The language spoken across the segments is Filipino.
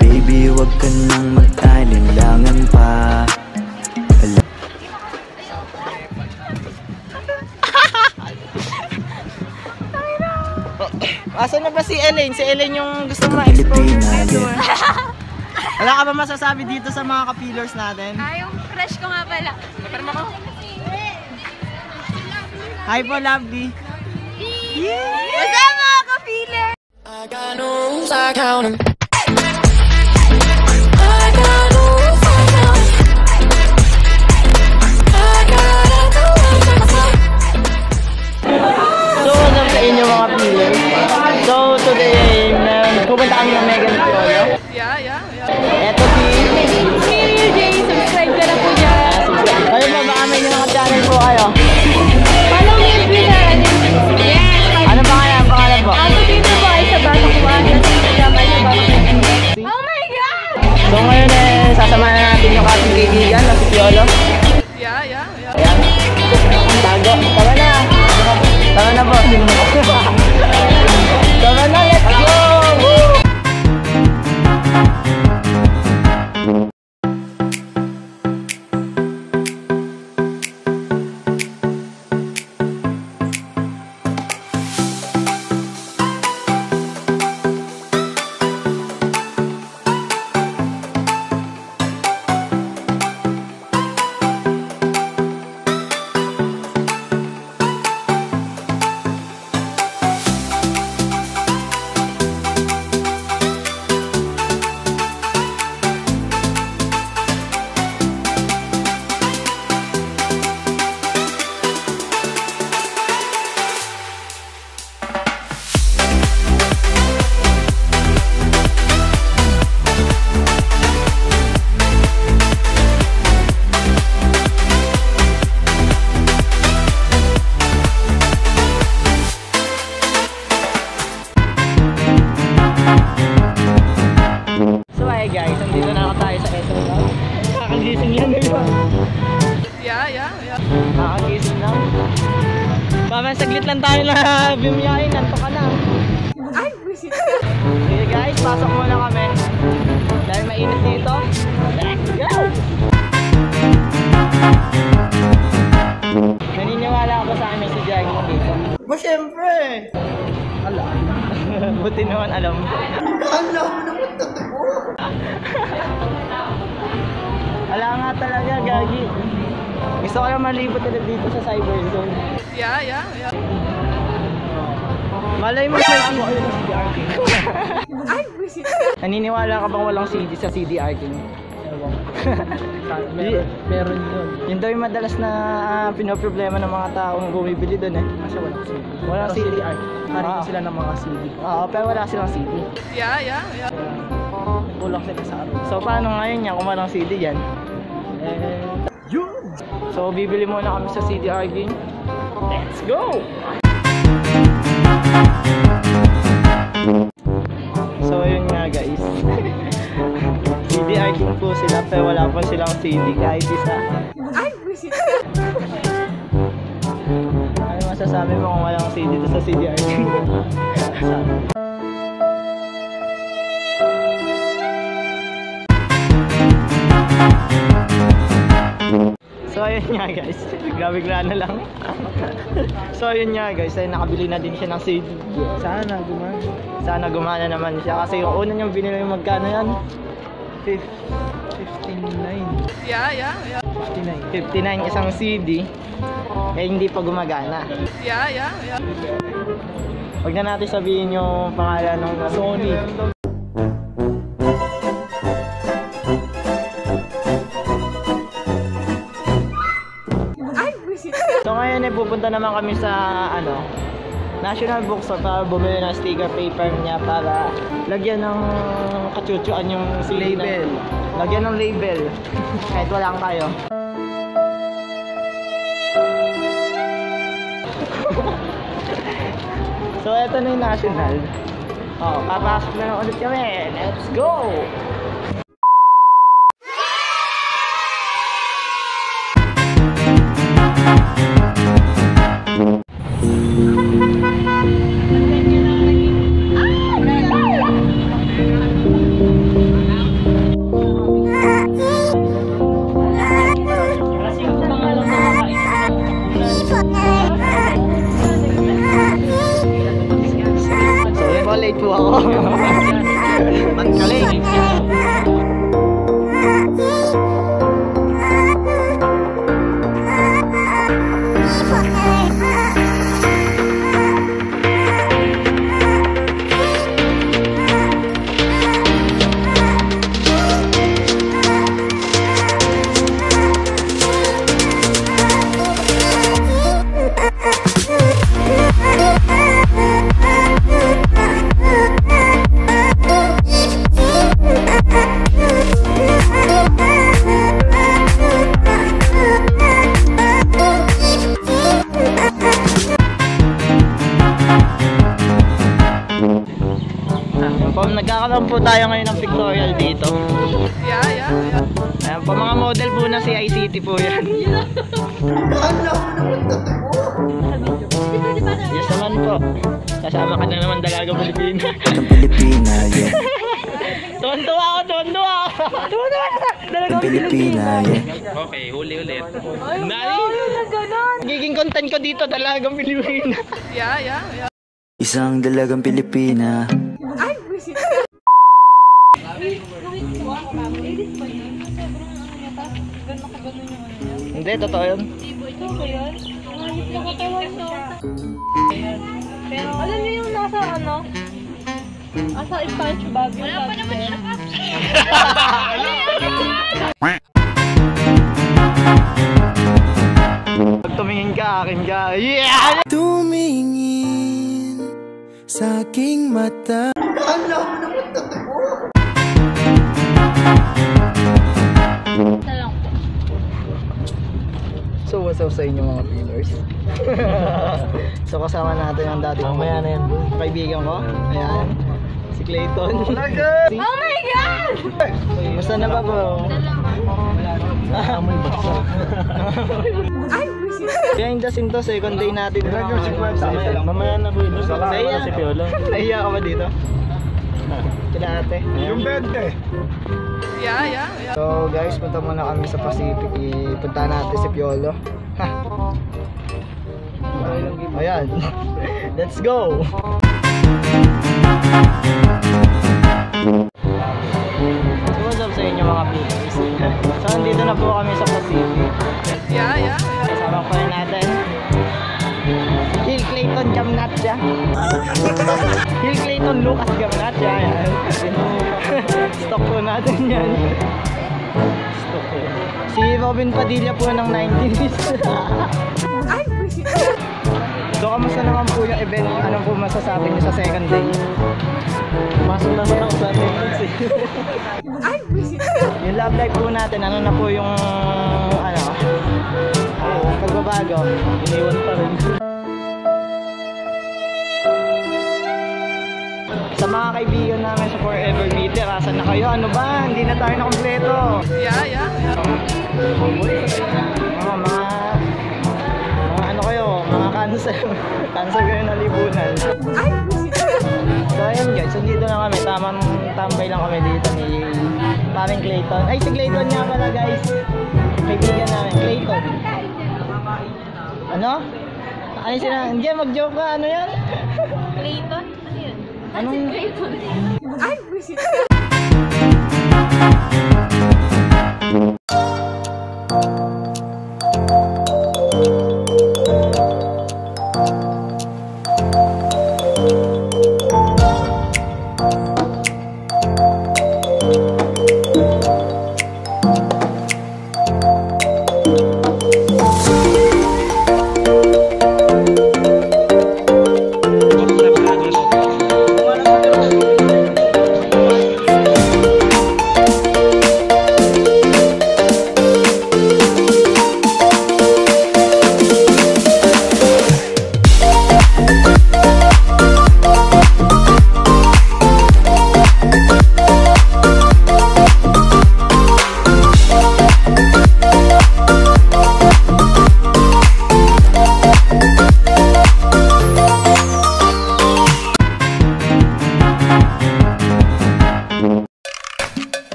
Baby, wag ka nang magtalinlangan pa. Asan na ba si Elaine? Si Elaine yung gusto mo ma-expose. Wala ka ba masasabi dito sa mga ka-pillars natin? Yung crush ko nga pala. Naperma ko. Hi po, lovely. What's up mga ka-pillars? I got no rules, I count 'em. So today, pupunta kami ng Megan Piolo. Yeah. Eto si Jay, subscribe ka na po dyan. Kayo ba, baka may mga channel po kayo? Follow me on Twitter. Yes. Ano ba kaya ang pangalan po? Ako dito po ay sa Batak 1. Oh my God! So ngayon sasamahan na natin yung ating kaibigan na si Piolo. Yeah. Ayan. Tago. Tama na. Tama na po. Tama na, let's go! Woo! Guys, nandito na ako tayo sa Quezon. Kakagising yan ngayon. Yeah. Kakagising lang. Mamaya saglit lang tayo na bumiyahin. Nanto ka na. Ay, busit. Okay guys, pasok muna kami. Dahil mainit dito. Let's go! Naniniwala ako sa amin si Jaggy dito. Ba syempre! Ala. Buti naman alam mo. Alam mo naman totoo. Ala nga talaga, Gagi. Gusto ko lang malibot ulit dito sa Cyber Zone. Yeah. Malay mo may CD sa CDR King. Ay, busit. Naniniwala ka bang walang CD sa CDR King? Meron yun. Yun daw yung madalas na pinoproblema ng mga taong bumibili doon eh. Kasi walang CD. Walang CD. Harin sila ng mga CD. Oo, pero wala silang CD. Yeah. Kulang sila sa araw. So paano ngayon yan kung walang CD yan? Yun! So bibili muna kami sa CDR King. Let's go! So yun nga guys. CDR King po sila pero wala pa silang CD kahit isa. Ay, busit. Ano masasabi mo kung walang CD dito sa CDR King? So ayun nga guys, bigla na lang. So ayun nga guys, ay nakabili na din siya ng CD. Sana gumana naman siya kasi yung una niyang binili yung magkano yan? 59. Yeah. 59 isang CD. Eh hindi pa gumagana. Yeah. Huwag na natin sabihin yung pangalan ng Sony. Ay, busit. So ngayon ay pupunta naman kami sa National Bookstore para bumili ng sticker paper niya para lagyan ng kachuchuan yung CD Label. Lagyan ng label. Kahit wala kang tayo. So eto na yung National. Papasok na ulit kami. Let's go! Oo. Magaling. Nagkakaroon po tayo ngayon ng pictorial dito. Ayan po, mga model po na si ICT po yan. Yes naman po. Kasama ka na naman Dalagang Pilipina. Ang Pilipina, yeah. Tuwan-tuwa ako, tuwan-tuwa ako. Tuwan-tuwa ako, Dalagang Pilipina, yeah. Okay, huli ulit. Giging content ko dito, Dalagang Pilipina. Isang dalagang Pilipina. Hindi, totoo yun. Pero alam niyo yung nasa ano? Nasa SpongeBob. Wala pa naman yun. Pag tumingin ka, akin ka. Yeah! Tumingin sa aking mata. So what's up sa inyo mga viewers? So kasama natin ang dati kong kaibigan ko. Ayan, si Clayton. Oh my God! Musta na ba bro? Amoy baksa. Behind the scene to, second day natin. Mamaya na po ito. Naiya Si Piolo. Naiya ka ba dito? Kila ate. Yung bente. So guys, punta muna kami sa Pacific. Ipunta natin si Piolo. Ayan. Let's go! So what's up sa inyo mga viewers? So nandito na po kami sa Pacific. Kasama po rin natin Hill Clayton Gamnatya. Hill Clayton Lucas Gamnatya. Ayan. Stock po natin yan. Stock po. Si Robin Padilla po ng 90s. So kamusta naman po yung event? Anong po masasabi niyo sa second day? Masok naman ako sa attendance eh. Yung love life po natin, ano na po yung pagbabago? Iniwan pa rin. Sa mga kaibigan namin sa Forever Meter, asan na kayo? Ano ba? Hindi na tayo na kompleto. Mga ano kayo? Mga cancer. Cancer kayo na libunan. So ayun guys, dito na kami. Tambay lang kami dito ni Paring Clayton. Ay, si Clayton nga pala guys. Kaibigan namin, Clayton. Ano? Ano sila? Hindi, mag-joke ka. Ano yan? Clayton? Ano yun? Anong... Clayton.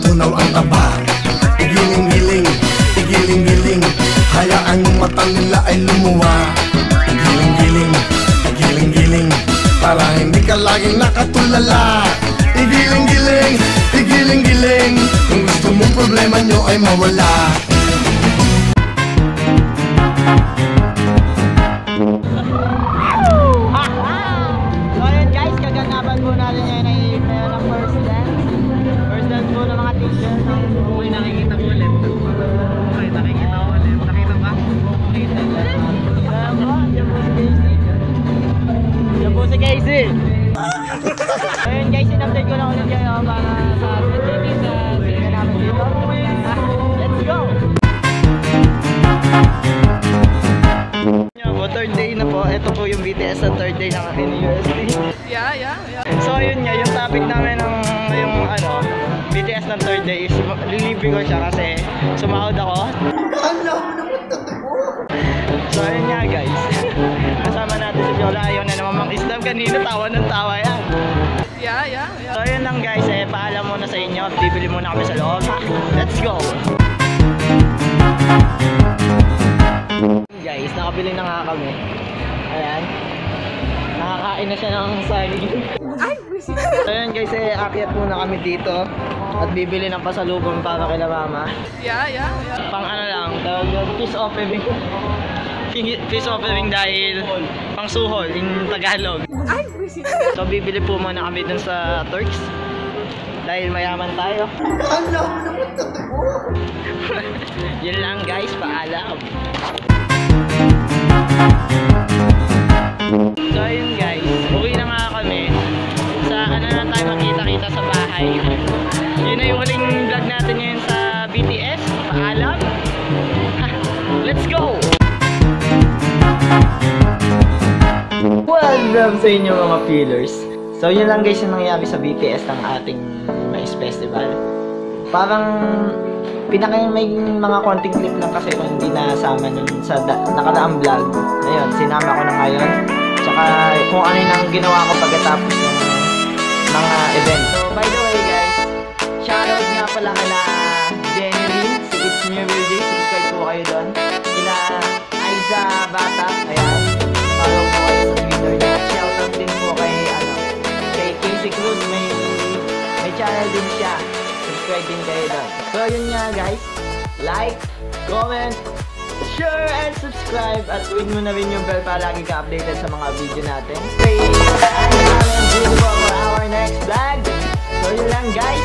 tunaw ang taba. Igiling-giling, igiling-giling, hayaan yung mata nila ay lumuwa. Igiling-giling, igiling-giling, para hindi ka laging nakatulala. Igiling-giling, igiling-giling, kung gusto mong problema nyo ay mawala. So ayun guys, kaganapan po natin ngayon ay meron ng first dance. First dance po ng mga teacher. Uy, nakikita ko ulit. Uy, nakikita ko ulit. Nakita ba? Nakita ba? Yan po si Casey. Ayun guys, in-update ko lang ulit kayo para sa activity sa kaganapan dito. Let's go! Third day na po. Ito po yung BTS sa third day ng NUST. Yeah. So yun nga, yung topic namin ng yung BTS ng third day is lilibre ko siya kasi sumahod ako. So yun nga guys. Kasama natin si Viola. Ayaw na naman mang-islam kanina. Tawa ng tawa yan. Yeah. So yun lang guys. Paalam muna sa inyo. Bibili muna kami sa loob. Let's go! Guys, nakabili na nga kami. Ayan. Nakakain na siya ng saging. So yun guys, aakyat muna kami dito at bibili ng pasalubong para kay mama. Yeah. Pang ano lang, peace offering. Peace offering dahil pang suhol in Tagalog. So bibili po muna kami dun sa Turks dahil mayaman tayo. Yun lang guys, paalam. So ayun guys, uwi na nga kami. Sa ano na tayo makita-kita sa bahay. Yun na yung huling vlog natin ngayon sa BTS. Paalam. Let's go! What's up sa inyo mga feelers? So yun lang guys yung nangyari sa BTS ng ating Mais Festival. Parang may mga konting clip lang kasi kung hindi nasama nun sa nakaraang vlog. Ayun, sinama ko na ngayon. Tsaka kung ano yung ginawa ko pagkatapos ng mga event. So by the way guys, shoutout nga pala kala Jenny Lynn, si It's New Virgin, subscribe po kayo doon. Kila Aiza Bata, ayan, follow po kayo sa Twitter niya. Shoutout din po kay Casey Cruz, may channel din siya. Subscribe din kayo doon. So yun nga guys, like, comment, share, and subscribe. At tuwid mo na rin yung bell para lagi ka updated sa mga video natin. Stay for our next vlog. So yun lang guys.